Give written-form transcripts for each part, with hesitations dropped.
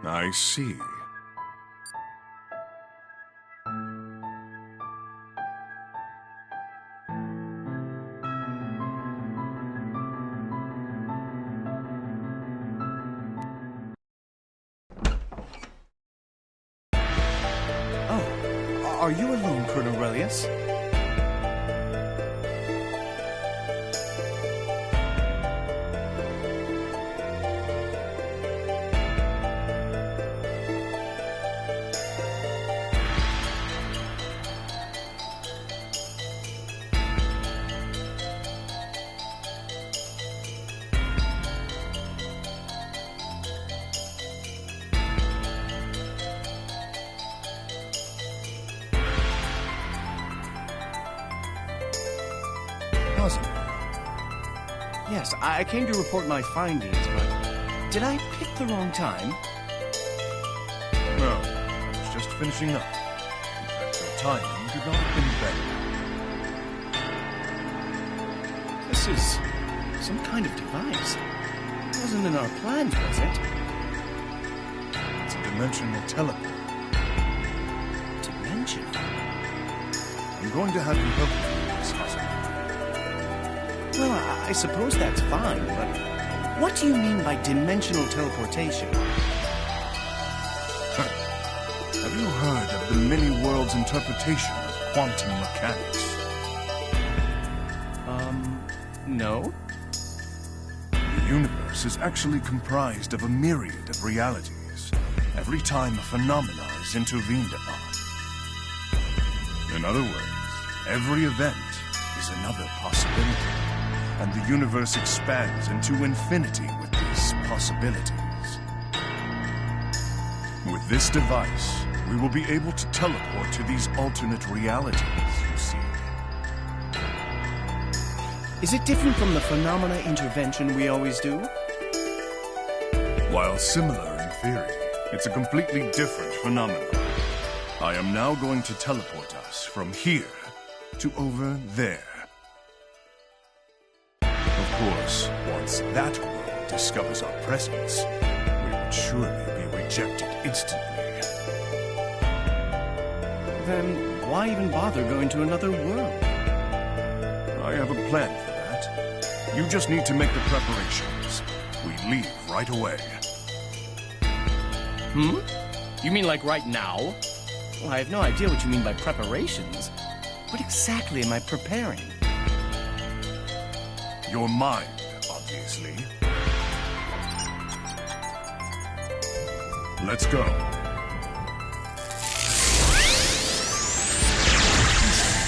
I see. Oh, are you alone, Colonel Relius? Yes, I came to report my findings, but did I pick the wrong time? No, I was just finishing up. In fact, your timing could not have been better. This is some kind of device. It wasn't in our plans, was it? It's a dimensional teleport. Dimensional? I'm going to have you help me with this puzzle. Well, I suppose that's fine, but what do you mean by dimensional teleportation? Have you heard of the many worlds interpretation of quantum mechanics? No? The universe is actually comprised of a myriad of realities, every time a phenomena is intervened upon. In other words, every event is another possibility. And the universe expands into infinity with these possibilities. With this device, we will be able to teleport to these alternate realities, you see. Is it different from the phenomena intervention we always do? While similar in theory, it's a completely different phenomenon. I am now going to teleport us from here to over there. Of course, once that world discovers our presence, we would surely be rejected instantly. Then why even bother going to another world? I have a plan for that. You just need to make the preparations. We leave right away. You mean like right now? Well, I have no idea what you mean by preparations. What exactly am I preparing? Your mind, obviously. Let's go.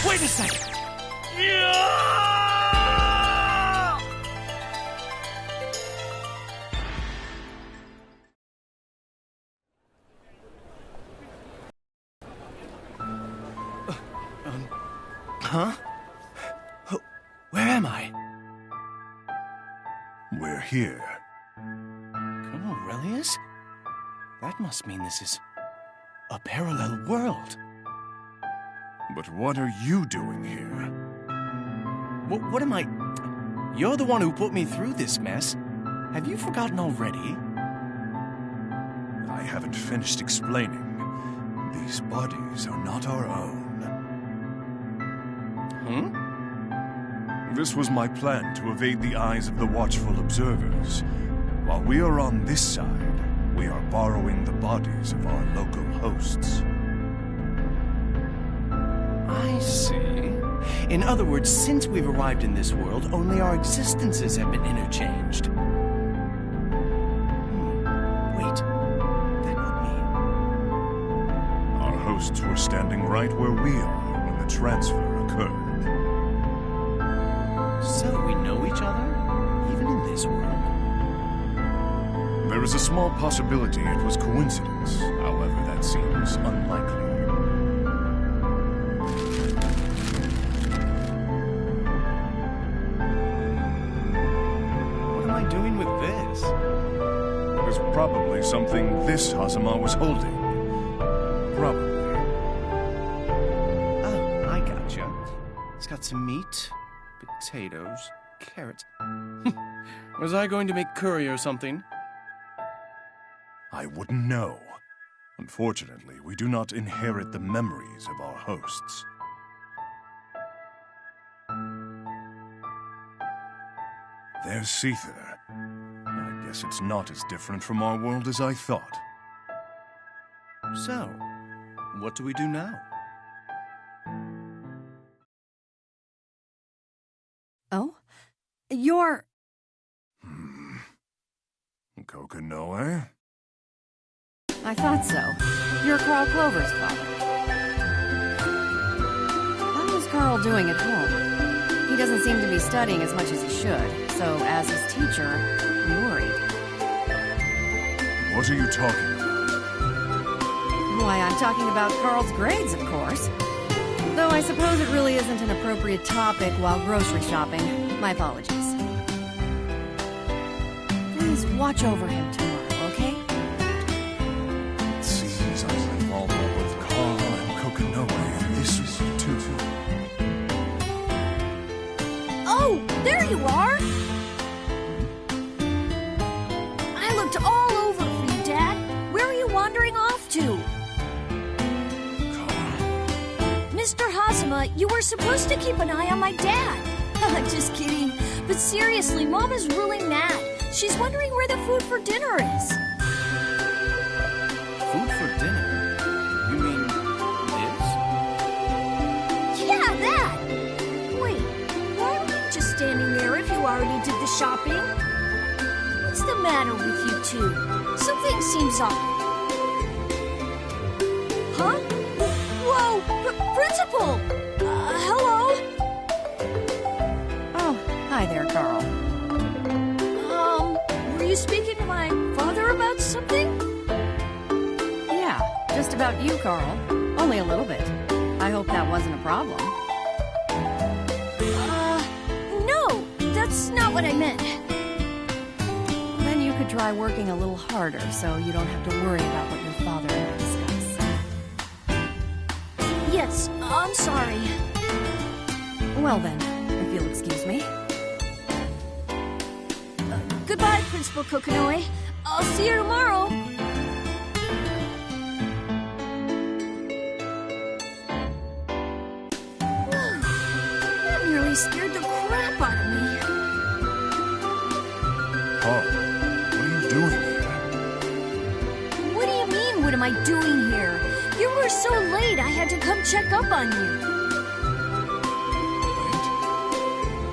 Wait a second! Huh? Where am I? We're here. Colonel Relius? That must mean this is a parallel world. But what are you doing here? What am I... You're the one who put me through this mess. Have you forgotten already? I haven't finished explaining. These bodies are not our own. This was my plan to evade the eyes of the watchful observers. While we are on this side, we are borrowing the bodies of our local hosts. I see. In other words, since we've arrived in this world, only our existences have been interchanged. Wait, that would mean... Our hosts were standing right where we are when the transfer occurred. So we know each other, even in this world? There is a small possibility it was coincidence. However, that seems unlikely. What am I doing with this? It was probably something this Hazama was holding. Probably. Oh, I gotcha. It's got some meat, potatoes, carrots. Was I going to make curry or something? I wouldn't know. Unfortunately, we do not inherit the memories of our hosts. There's Seether. I guess it's not as different from our world as I thought. So, what do we do now? Oh? You're... Kokonoe? I thought so. You're Carl Clover's father. How's Carl doing at home? He doesn't seem to be studying as much as he should, so as his teacher, I'm worried. What are you talking about? Why, I'm talking about Carl's grades, of course. Though I suppose it really isn't an appropriate topic while grocery shopping. My apologies. Please watch over him tomorrow, okay? It seems I was involved with Carl and Kokonoe in this one, too. Oh, there you are! I looked all over for you, Dad. Where are you wandering off to? Carl. Mr. Hazama, you were supposed to keep an eye on my dad. Just kidding. But seriously, Mom is really mad. She's wondering where the food for dinner is. Food for dinner? You mean this? Yeah, that! Wait, why were you just standing there if you already did the shopping? What's the matter with you two? Something seems off. Huh? Whoa! Principal! Hello? Oh, hi there, Carl. Were you speaking to my father about something? Yeah, just about you, Carl. Only a little bit. I hope that wasn't a problem. No, that's not what I meant. Then you could try working a little harder so you don't have to worry about what your father and I discuss. Yes, I'm sorry. Well then, if you'll excuse me. Goodbye, Principal Kokonoe. I'll see you tomorrow. That nearly scared the crap out of me. Carl, what are you doing here? What do you mean, what am I doing here? You were so late, I had to come check up on you.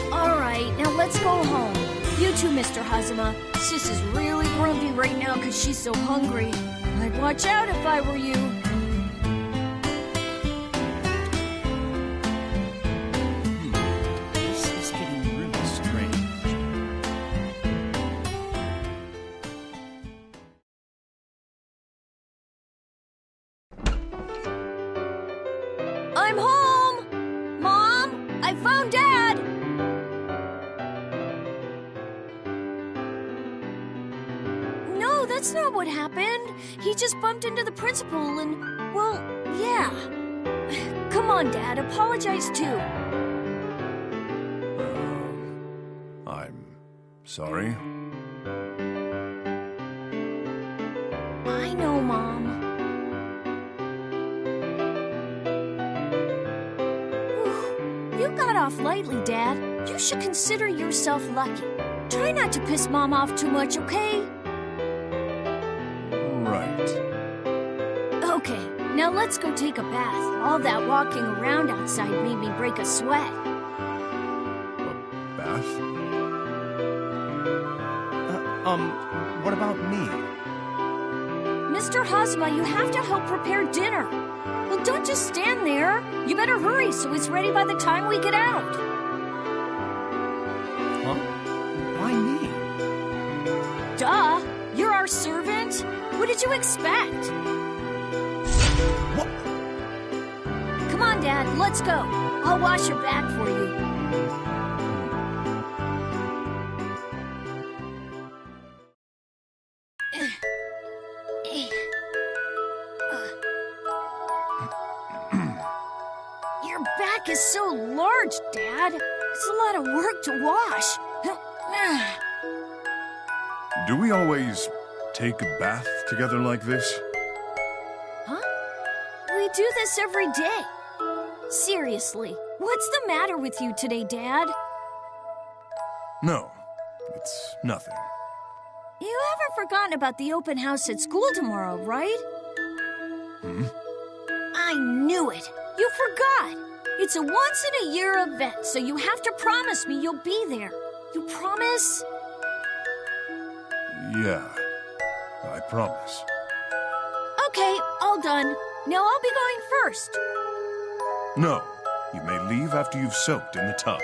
Wait. All right, now let's go home. You too, Mr. Hazama. Sis is really grumpy right now because she's so hungry. I'd watch out if I were you. This is getting really strange. I'm home! Mom, I found Dad! No, that's not what happened. He just bumped into the principal and, well, yeah. Come on, Dad, apologize too. I'm sorry. I know, Mom. Whew. You got off lightly, Dad. You should consider yourself lucky. Try not to piss Mom off too much, okay? Right. Okay, now let's go take a bath. All that walking around outside made me break a sweat. A bath? What about me? Mr. Hazama, you have to help prepare dinner. Well, don't just stand there. You better hurry so it's ready by the time we get out. Huh? Why me? Duh! You're our servant. What did you expect? What? Come on, Dad, let's go. I'll wash your back for you. Your back is so large, Dad. It's a lot of work to wash. Do we always take a bath together like this? Huh? We do this every day. Seriously, what's the matter with you today, Dad? No, it's nothing. You haven't forgotten about the open house at school tomorrow, right? I knew it. You forgot. It's a once-in-a-year event, so you have to promise me you'll be there. You promise? Yeah, I promise. Okay, all done. Now I'll be going first. No, you may leave after you've soaked in the tub.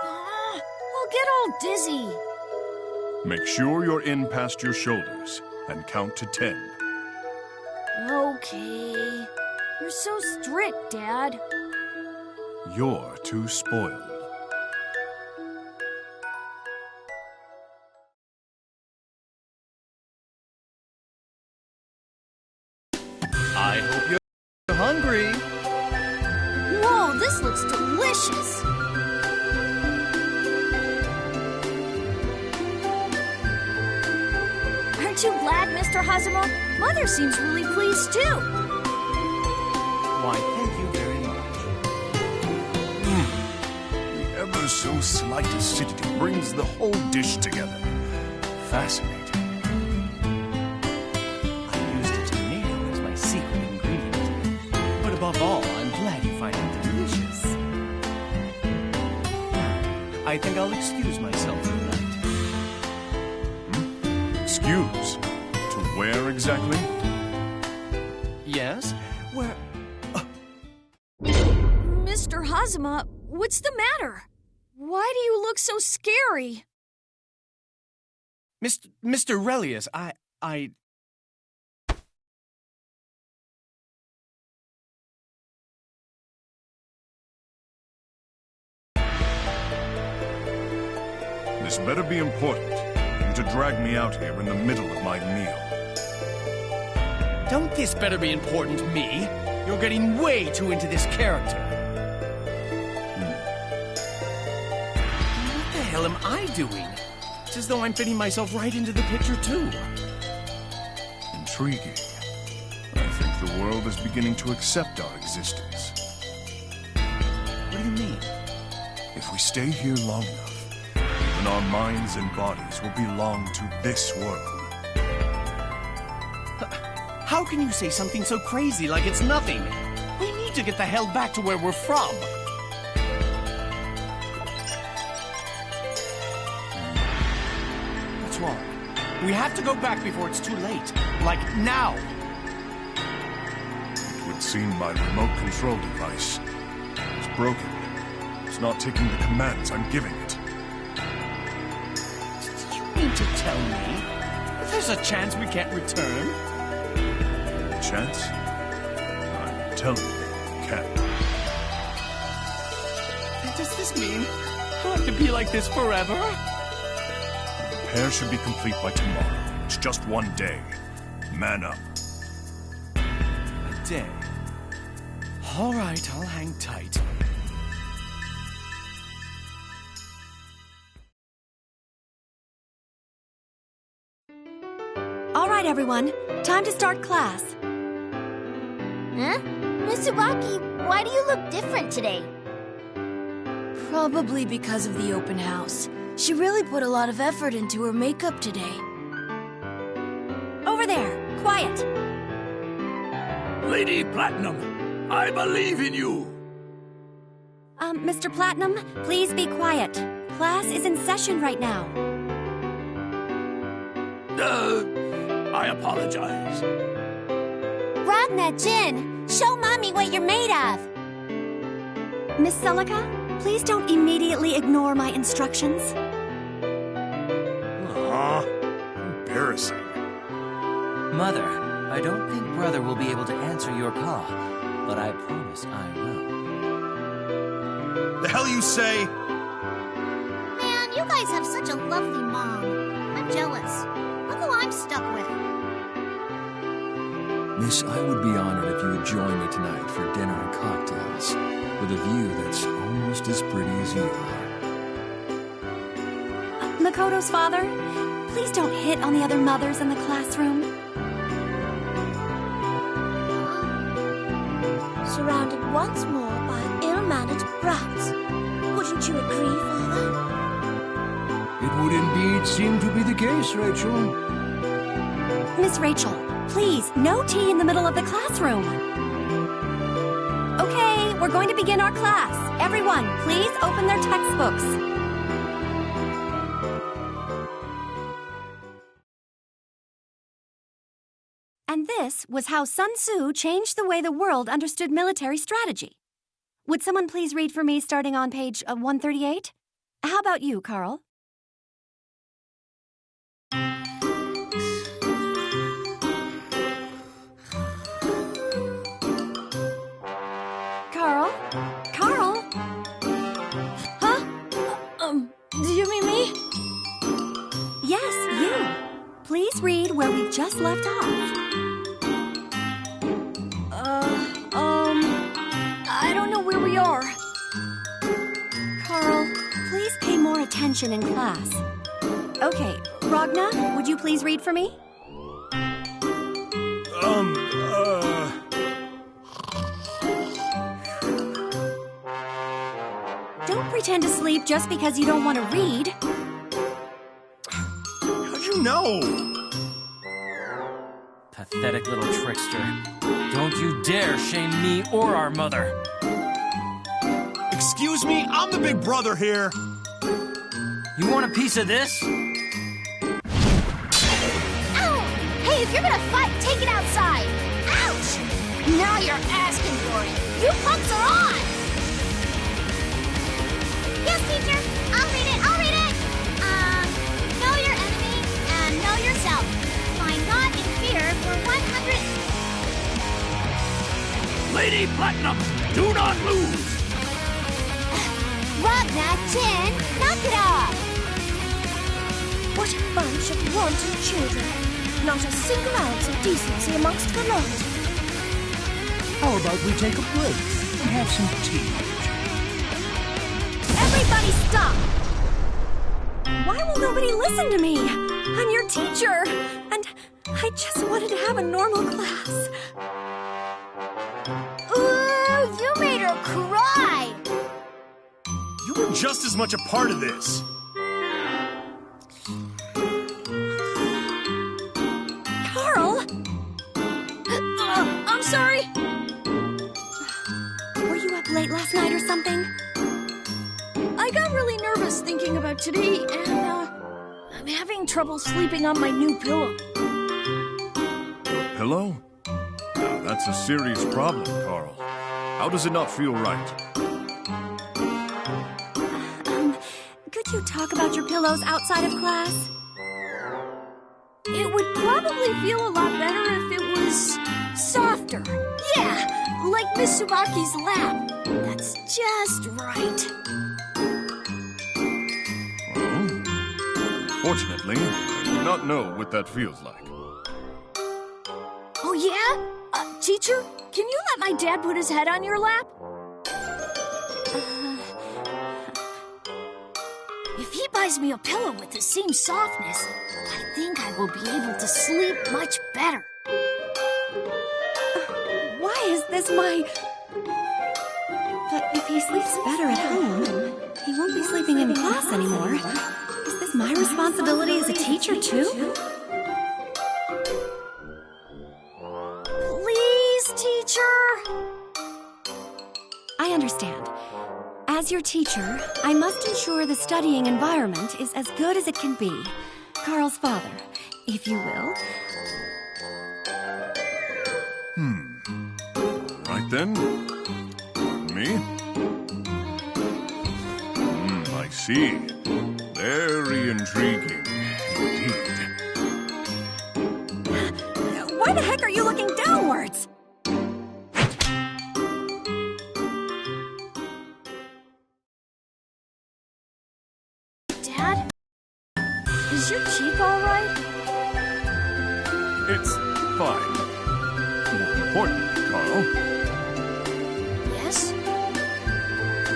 I'll get all dizzy. Make sure you're in past your shoulders and count to 10. Okay. You're so strict, Dad. You're too spoiled. I hope you're hungry. Whoa, this looks delicious. Aren't you glad, Mr. Hazama? Mother seems really pleased, too. Why, thank you very much. The ever so slight acidity brings the whole dish together. Fascinating. I used a tomato as my secret ingredient. But above all, I'm glad you find it delicious. I think I'll excuse myself for the night. Excuse? To where exactly? Yes? Where... Mr. Hazama, what's the matter? Why do you look so scary? Mr. Relius, I... This better be important. You to drag me out here in the middle of my meal. Don't this better be important to me? You're getting way too into this character. What the hell am I doing? It's as though I'm fitting myself right into the picture, too. Intriguing. I think the world is beginning to accept our existence. What do you mean? If we stay here long enough, even our minds and bodies will belong to this world. How can you say something so crazy like it's nothing? We need to get the hell back to where we're from. What's wrong? We have to go back before it's too late. Like now. It would seem my remote control device is broken. It's not taking the commands I'm giving it. You mean to tell me that there's a chance we can't return? Chance? I'm telling you, can't. Does this mean I'll have to be like this forever? The repair should be complete by tomorrow. It's just one day. Man up. A day. All right, I'll hang tight. All right, everyone. Time to start class. Huh? Miss Tsubaki, why do you look different today? Probably because of the open house. She really put a lot of effort into her makeup today. Over there. Quiet. Lady Platinum, I believe in you. Mr. Platinum, please be quiet. Class is in session right now. I apologize. Ragna, Jin, show Mommy what you're made of. Miss Celica, please don't immediately ignore my instructions. Embarrassing. Mother, I don't think Brother will be able to answer your call, but I promise I will. The hell you say? Man, you guys have such a lovely mom. I'm jealous. Look who I'm stuck with. Miss, I would be honored if you would join me tonight for dinner and cocktails, with a view that's almost as pretty as you are. Makoto's father, please don't hit on the other mothers in the classroom. Surrounded once more by ill-mannered brats. Wouldn't you agree, Father? It would indeed seem to be the case, Rachel. Miss Rachel, please, no tea in the middle of the classroom. Okay, we're going to begin our class. Everyone, please open their textbooks. And this was how Sun Tzu changed the way the world understood military strategy. Would someone please read for me starting on page 138? How about you, Carl? Carl? Carl? Huh? Do you mean me? Yes, you. Please read where we've just left off. I don't know where we are. Carl, please pay more attention in class. Okay, Ragna, would you please read for me? Don't pretend to sleep just because you don't want to read. How'd you know? Pathetic little trickster. Don't you dare shame me or our mother. Excuse me, I'm the big brother here. You want a piece of this? Ow! Hey, if you're gonna fight, take it outside. Ouch! Now you're asking for it. You punks are on! Yes, teacher. I'll read it. Know your enemy and know yourself. Find God in fear for 100... Lady Platinum, do not lose! Ragna, Tin, knock it off! What a bunch of wanton children. Not a single ounce of decency amongst the lot. How about we take a break and have some tea? Everybody stop! Why will nobody listen to me? I'm your teacher, and I just wanted to have a normal class. Ooh, you made her cry! You were just as much a part of this. Carl! I'm sorry. Were you up late last night or something? I got really nervous thinking about today, and I'm having trouble sleeping on my new pillow. Pillow? Now, that's a serious problem, Carl. How does it not feel right? Could you talk about your pillows outside of class? It would probably feel a lot better if it was softer. Yeah, like Miss Tsubaki's lap. That's just right. Well, fortunately, I do not know what that feels like. Oh, yeah? Teacher, can you let my dad put his head on your lap? If he buys me a pillow with the same softness, I think I will be able to sleep much better. Why is this my... But if he sleeps better at home, he won't be sleeping in class anymore. Is this my responsibility as a teacher, too? Please, teacher. I understand. As your teacher, I must ensure the studying environment is as good as it can be. Carl's father, if you will. Right then. Me? I see. Very intriguing indeed. Why the heck are you looking downwards? Dad? Is your cheek all right? It's fine. More importantly, Carl, Yes?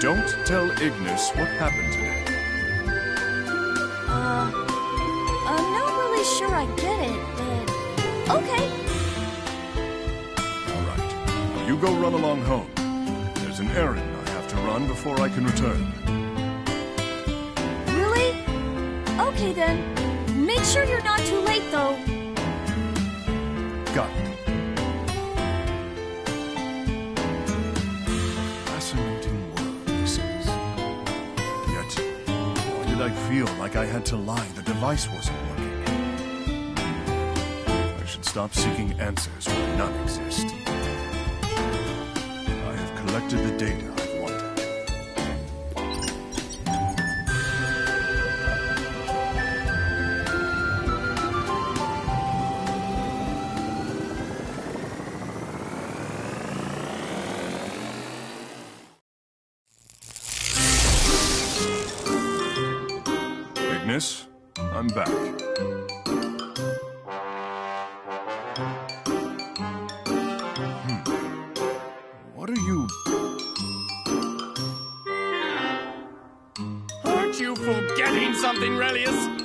don't tell Ignis what happened today. No, really sure I get it, but... Okay. All right. You go run along home. There's an errand I have to run before I can return. Really? Okay then. Make sure you're not too late, though. Got it. Fascinating world this is. Yet, why did I feel like I had to lie the device wasn't working? I should stop seeking answers where none exist. I have collected the data I've wanted. Ignis, I'm back. What are you... Aren't you forgetting something, Relius?